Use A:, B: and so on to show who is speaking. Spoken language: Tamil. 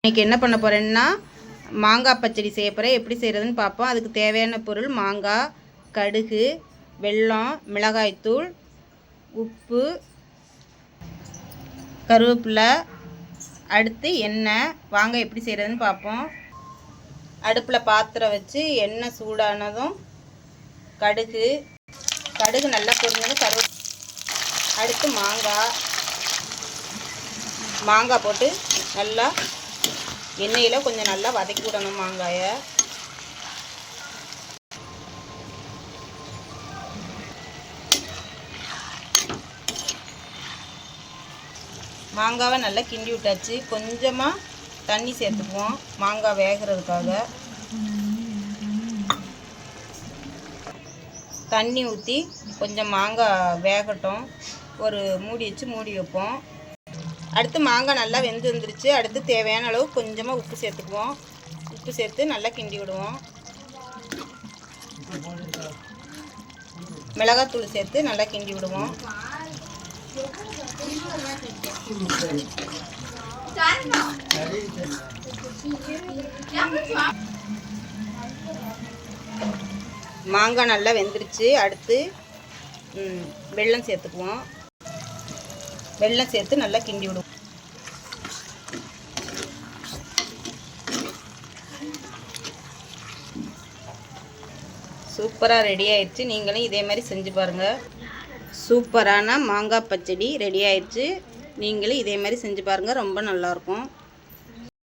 A: இன்றைக்கி என்ன பண்ண போகிறேன்னா மாங்காய் பச்சடி செய்ய போகிறேன். எப்படி செய்கிறதுன்னு பார்ப்போம். அதுக்கு தேவையான பொருள் மாங்காய், கடுகு, வெல்லம், மிளகாய்த்தூள், உப்பு, கருவேப்பிலை, அடுத்து எண்ணெய். வாங்க எப்படி செய்கிறதுன்னு பார்ப்போம். அடுப்பில் பாத்திரம் வச்சு எண்ணெய் சூடானதும் கடுகு நல்லா பொரிஞ்சதும் அடுத்து மாங்காய் போட்டு நல்லா எண்ணெயில் கொஞ்சம் நல்லா வதக்கி விடணும். மாங்காவை நல்லா கிண்டி விட்டாச்சு. கொஞ்சமாக தண்ணி சேர்த்துக்குவோம் மாங்காய் வேகிறதுக்காக. தண்ணி ஊற்றி கொஞ்சம் மாங்காய் வேகட்டும். ஒரு மூடி வச்சு மூடி வைப்போம். அடுத்து மாங்காய் நல்லா வெந்து வந்துருச்சு. அடுத்து தேவையான அளவு கொஞ்சமாக உப்பு சேர்த்துக்குவோம். உப்பு சேர்த்து நல்லா கிண்டி விடுவோம். மிளகாத்தூள் சேர்த்து நல்லா கிண்டி விடுவோம். மாங்காய் நல்லா வெந்துருச்சு. அடுத்து வெல்லம் சேர்த்துக்குவோம். வெல்லம் சேர்த்து நல்லா கிண்டி விடுவோம். சூப்பராக ரெடி ஆயிடுச்சு. நீங்களும் இதே மாதிரி செஞ்சு பாருங்கள். சூப்பரான மாங்காய் பச்சடி ரெடி ஆயிடுச்சு. நீங்களும் இதே மாதிரி செஞ்சு பாருங்கள். ரொம்ப நல்லாயிருக்கும்.